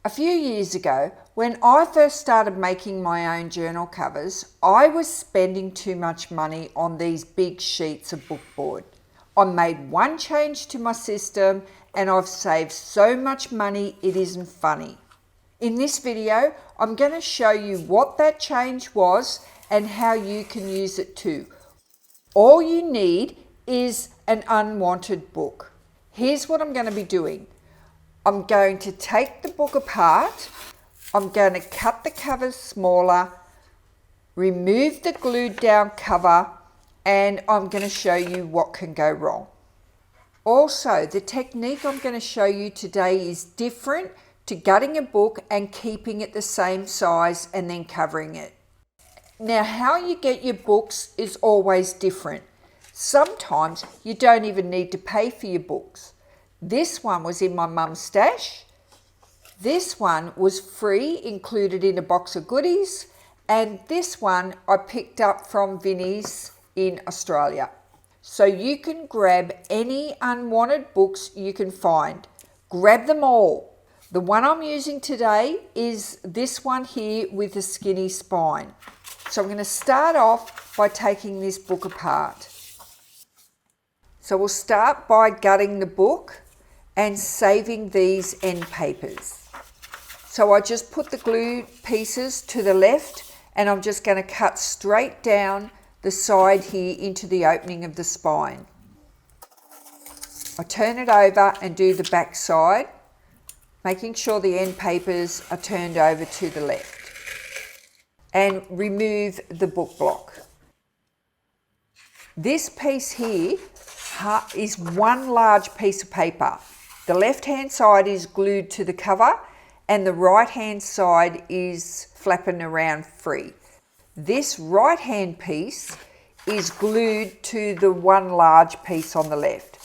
A few years ago, when I first started making my own journal covers, I was spending too much money on these big sheets of Bookboard. I made one change to my system and I've saved so much money it isn't funny. In this video, I'm going to show you what that change was and how you can use it too. All you need is an unwanted book. Here's what I'm going to be doing. I'm going to take the book apart, I'm going to cut the covers smaller, remove the glued down cover, and I'm going to show you what can go wrong. Also, the technique I'm going to show you today is different to gutting a book and keeping it the same size and then covering it. Now, how you get your books is always different. Sometimes you don't even need to pay for your books. This one was in my mum's stash. This one was free, included in a box of goodies. And this one I picked up from Vinnie's in Australia. So you can grab any unwanted books you can find. Grab them all. The one I'm using today is this one here with a skinny spine. So I'm going to start off by taking this book apart. So we'll start by gutting the book and saving these end papers. So I just put the glue pieces to the left and I'm just going to cut straight down the side here into the opening of the spine. I turn it over and do the back side, making sure the end papers are turned over to the left, and remove the book block. This piece here is one large piece of paper. The left-hand side is glued to the cover and the right-hand side is flapping around free. This right-hand piece is glued to the one large piece on the left.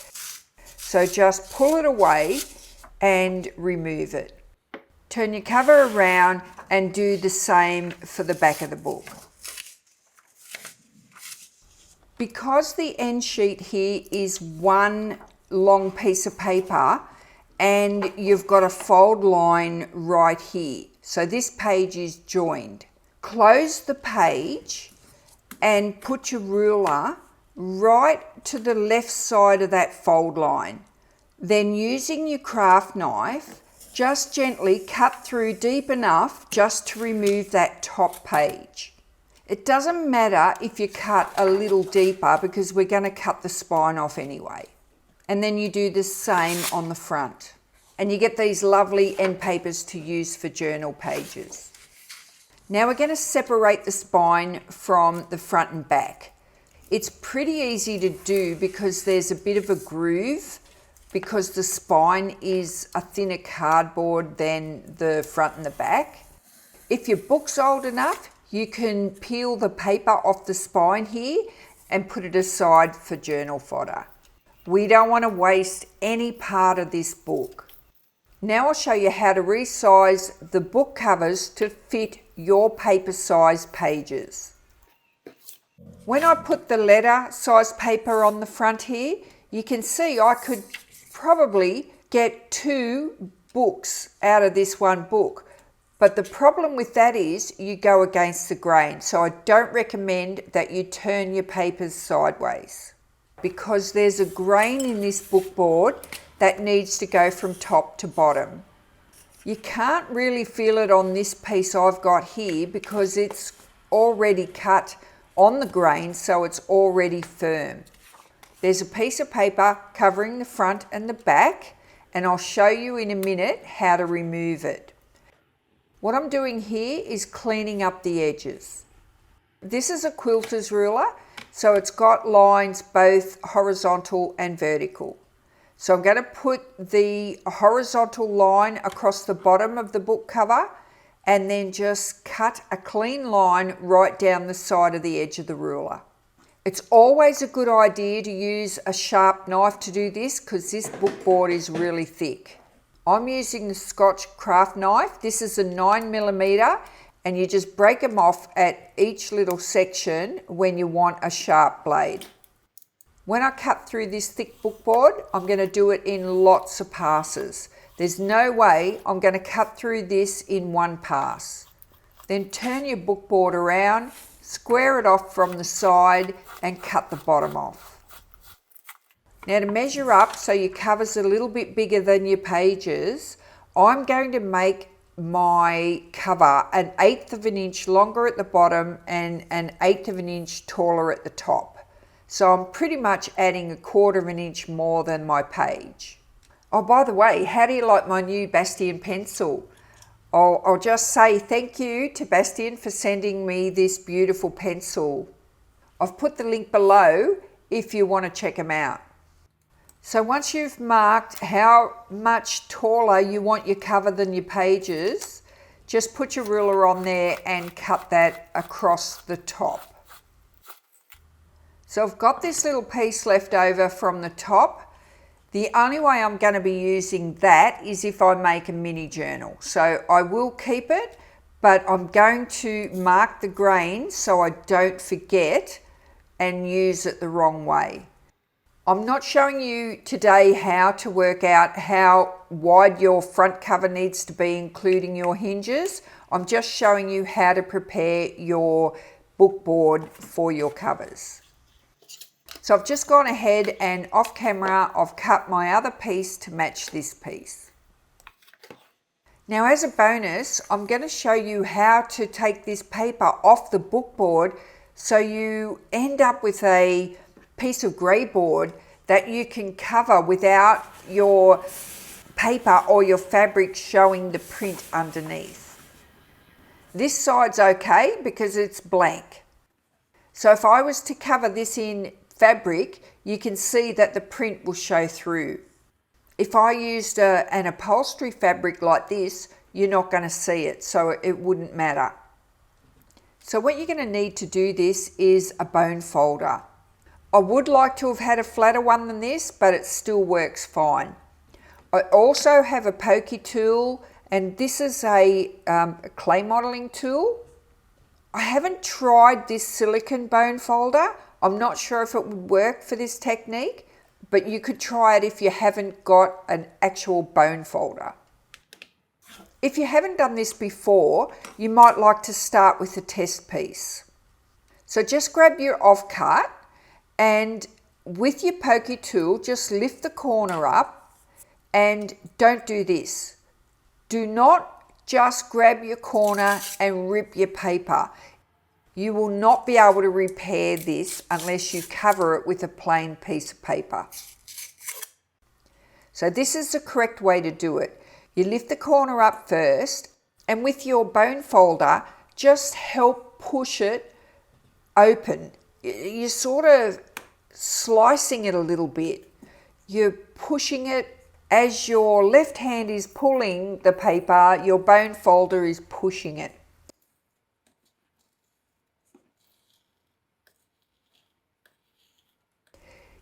So just pull it away and remove it. Turn your cover around and do the same for the back of the book. Because the end sheet here is one long piece of paper and you've got a fold line right here. So this page is joined. Close the page and put your ruler right to the left side of that fold line. Then using your craft knife, just gently cut through deep enough just to remove that top page. It doesn't matter if you cut a little deeper because we're going to cut the spine off anyway. And then you do the same on the front. And you get these lovely end papers to use for journal pages. Now we're going to separate the spine from the front and back. It's pretty easy to do because there's a bit of a groove because the spine is a thinner cardboard than the front and the back. If your book's old enough, you can peel the paper off the spine here and put it aside for journal fodder. We don't want to waste any part of this book. Now I'll show you how to resize the book covers to fit your paper size pages. When I put the letter size paper on the front here, you can see I could probably get 2 books out of this one book. But the problem with that is you go against the grain. So I don't recommend that you turn your papers sideways because there's a grain in this bookboard that needs to go from top to bottom. You can't really feel it on this piece I've got here because it's already cut on the grain, so it's already firm. There's a piece of paper covering the front and the back, and I'll show you in a minute how to remove it. What I'm doing here is cleaning up the edges. This is a quilter's ruler, so it's got lines both horizontal and vertical. So I'm going to put the horizontal line across the bottom of the book cover and then just cut a clean line right down the side of the edge of the ruler. It's always a good idea to use a sharp knife to do this because this bookboard is really thick. I'm using the Scotch craft knife. This is a 9mm and you just break them off at each little section when you want a sharp blade. When I cut through this thick bookboard, I'm going to do it in lots of passes. There's no way I'm going to cut through this in one pass. Then turn your bookboard around, square it off from the side and cut the bottom off. Now to measure up so your cover's a little bit bigger than your pages, I'm going to make my cover 1/8 of an inch longer at the bottom and 1/8 of an inch taller at the top. So I'm pretty much adding 1/4 of an inch more than my page. Oh, by the way, how do you like my new Bastien pencil? I'll just say thank you to Bastien for sending me this beautiful pencil. I've put the link below if you want to check them out. So once you've marked how much taller you want your cover than your pages, just put your ruler on there and cut that across the top. So I've got this little piece left over from the top. The only way I'm going to be using that is if I make a mini journal. So I will keep it, but I'm going to mark the grain so I don't forget and use it the wrong way. I'm not showing you today how to work out how wide your front cover needs to be, including your hinges. I'm just showing you how to prepare your bookboard for your covers. So I've just gone ahead and off camera, I've cut my other piece to match this piece. Now as a bonus, I'm going to show you how to take this paper off the bookboard so you end up with a piece of grey board that you can cover without your paper or your fabric showing the print underneath. This side's okay because it's blank. So if I was to cover this in fabric, you can see that the print will show through. If I used an upholstery fabric like this, you're not going to see it, so it wouldn't matter. So what you're going to need to do this is a bone folder. I would like to have had a flatter one than this, but it still works fine. I also have a pokey tool, and this is a clay modeling tool. I haven't tried this silicone bone folder. I'm not sure if it would work for this technique, but you could try it if you haven't got an actual bone folder. If you haven't done this before, you might like to start with a test piece. So just grab your offcut and with your pokey tool, just lift the corner up and don't do this. Do not just grab your corner and rip your paper. You will not be able to repair this unless you cover it with a plain piece of paper. So this is the correct way to do it. You lift the corner up first, and with your bone folder, just help push it open. You're sort of slicing it a little bit. You're pushing it as your left hand is pulling the paper, your bone folder is pushing it.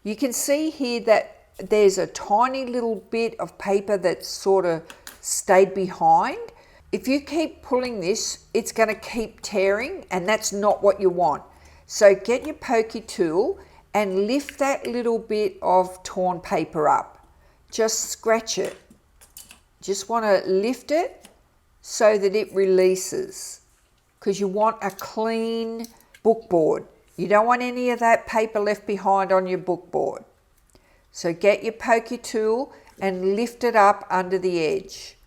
You can see here that there's a tiny little bit of paper that's sort of stayed behind. If you keep pulling this, it's going to keep tearing, and that's not what you want. So get your pokey tool and lift that little bit of torn paper up. Just scratch it. Just want to lift it so that it releases, because you want a clean bookboard. You don't want any of that paper left behind on your bookboard. So get your pokey tool and lift it up under the edge.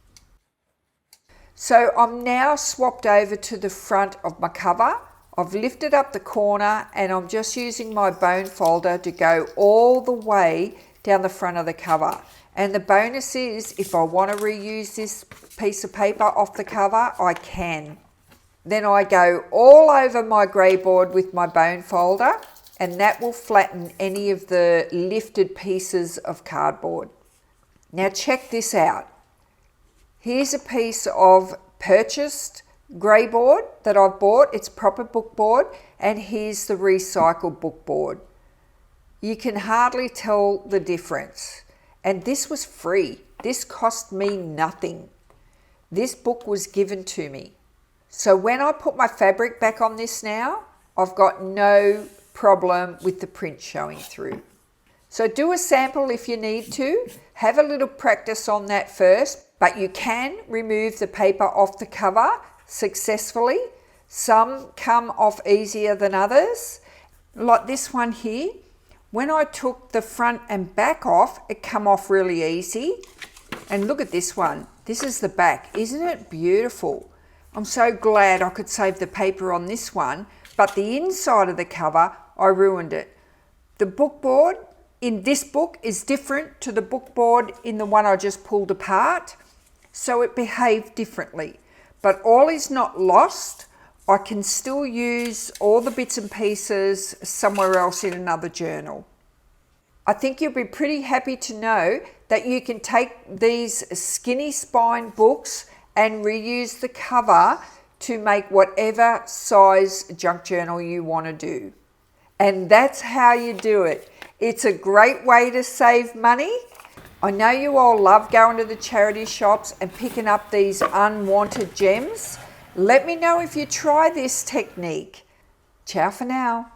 So I'm now swapped over to the front of my cover. I've lifted up the corner and I'm just using my bone folder to go all the way down the front of the cover. And the bonus is, if I want to reuse this piece of paper off the cover, I can. Then I go all over my grey board with my bone folder, and that will flatten any of the lifted pieces of cardboard. Now check this out. Here's a piece of purchased grey board that I've bought. It's proper bookboard, and here's the recycled bookboard. You can hardly tell the difference. And this was free. This cost me nothing. This book was given to me. So when I put my fabric back on this now, I've got no problem with the print showing through. So do a sample if you need to. Have a little practice on that first, but you can remove the paper off the cover successfully. Some come off easier than others. Like this one here. When I took the front and back off, it come off really easy. And look at this one. This is the back. Isn't it beautiful? I'm so glad I could save the paper on this one, but the inside of the cover, I ruined it. The bookboard in this book is different to the bookboard in the one I just pulled apart, so it behaved differently. But all is not lost. I can still use all the bits and pieces somewhere else in another journal. I think you'll be pretty happy to know that you can take these skinny spine books and reuse the cover to make whatever size junk journal you want to do. And that's how you do it. It's a great way to save money. I know you all love going to the charity shops and picking up these unwanted gems. Let me know if you try this technique. Ciao for now.